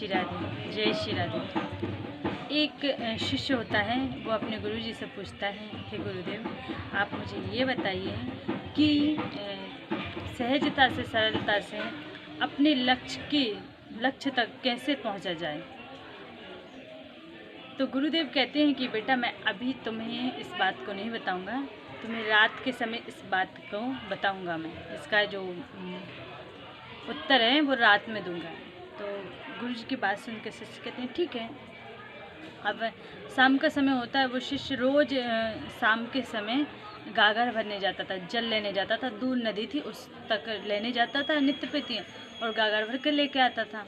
श्री राधे। जय श्री राधे। एक शिष्य होता है, वो अपने गुरुजी से पूछता है, हे गुरुदेव, आप मुझे ये बताइए कि सहजता से, सरलता से अपने लक्ष्य तक कैसे पहुंचा जाए। तो गुरुदेव कहते हैं कि बेटा, मैं अभी तुम्हें इस बात को नहीं बताऊंगा, तुम्हें रात के समय इस बात को बताऊंगा। मैं इसका जो उत्तर है वो रात में दूंगा। तो गुरुजी की बात सुन के शिष्य कहते हैं, ठीक है। अब शाम का समय होता है, वो शिष्य रोज़ शाम के समय गागर भरने जाता था, जल लेने जाता था। दूर नदी थी, उस तक लेने जाता था नित्य प्रति, और गागर भर कर लेके आता था।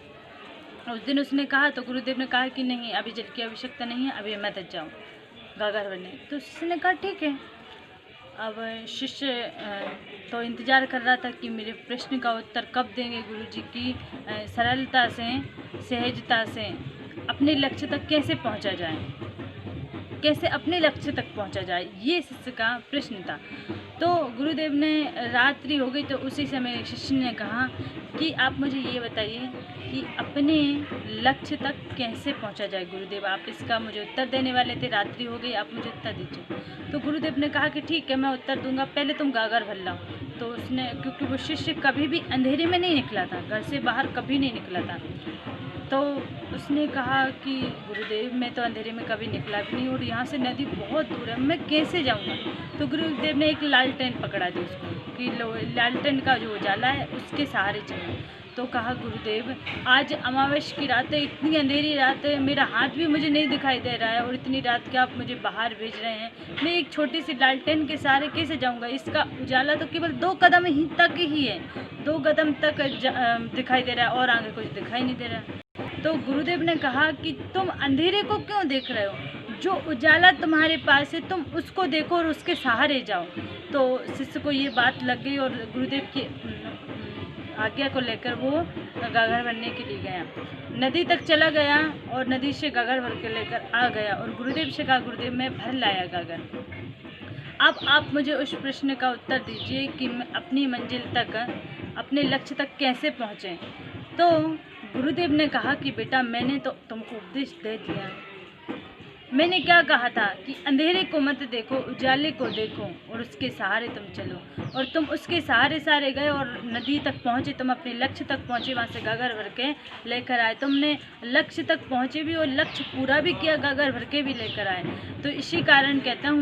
उस दिन उसने कहा, तो गुरुदेव ने कहा कि नहीं, अभी जल की आवश्यकता नहीं है, अभी मत जाओ गागर भरने। तो शिष्य ने कहा ठीक है। अब शिष्य तो इंतज़ार कर रहा था कि मेरे प्रश्न का उत्तर कब देंगे गुरुजी, की सरलता से, सहजता से अपने लक्ष्य तक कैसे पहुंचा जाए, कैसे अपने लक्ष्य तक पहुंचा जाए, ये शिष्य का प्रश्न था। तो गुरुदेव ने, रात्रि हो गई, तो उसी समय शिष्य ने कहा कि आप मुझे ये बताइए कि अपने लक्ष्य तक कैसे पहुंचा जाए। गुरुदेव, आप इसका मुझे उत्तर देने वाले थे, रात्रि हो गई, आप मुझे उत्तर दीजिए। तो गुरुदेव ने कहा कि ठीक है, मैं उत्तर दूंगा, पहले तुम गागर भर लाओ। तो उसने, क्योंकि वो शिष्य कभी भी अंधेरे में नहीं निकला था, घर से बाहर कभी नहीं निकला था, तो उसने कहा कि गुरुदेव, मैं तो अंधेरे में कभी निकला भी नहीं, और यहाँ से नदी बहुत दूर है, मैं कैसे जाऊँगा। तो गुरुदेव ने एक लालटेन पकड़ा दी उसको कि लालटेन का जो उजाला है उसके सहारे चलो। तो कहा, गुरुदेव, आज अमावस्या की रात है, इतनी अंधेरी रात है, मेरा हाथ भी मुझे नहीं दिखाई दे रहा है, और इतनी रात के आप मुझे बाहर भेज रहे हैं, मैं एक छोटी सी लालटेन के सहारे कैसे जाऊंगा। इसका उजाला तो केवल 2 कदम ही तक ही है, 2 कदम तक दिखाई दे रहा है, और आगे कुछ दिखाई नहीं दे रहा। तो गुरुदेव ने कहा कि तुम अंधेरे को क्यों देख रहे हो, जो उजाला तुम्हारे पास है तुम उसको देखो और उसके सहारे जाओ। तो शिष्य को ये बात लग गई, और गुरुदेव की आज्ञा को लेकर वो गागर भरने के लिए गया, नदी तक चला गया, और नदी से गागर भर के लेकर आ गया, और गुरुदेव से कहा, गुरुदेव, मैं भर लाया गागर। अब आप मुझे उस प्रश्न का उत्तर दीजिए कि मैं अपनी मंजिल तक, अपने लक्ष्य तक कैसे पहुँचे। तो गुरुदेव ने कहा कि बेटा, मैंने तो तुमको उपदेश दे दिया। मैंने क्या कहा था कि अंधेरे को मत देखो, उजाले को देखो, और उसके सहारे तुम चलो। और तुम उसके सहारे गए, और नदी तक पहुँचे, तुम अपने लक्ष्य तक पहुँचे, वहाँ से गागर भर के लेकर आए। तुमने लक्ष्य तक पहुँचे भी, और लक्ष्य पूरा भी किया, गागर भर के भी लेकर आए। तो इसी कारण कहता हूँ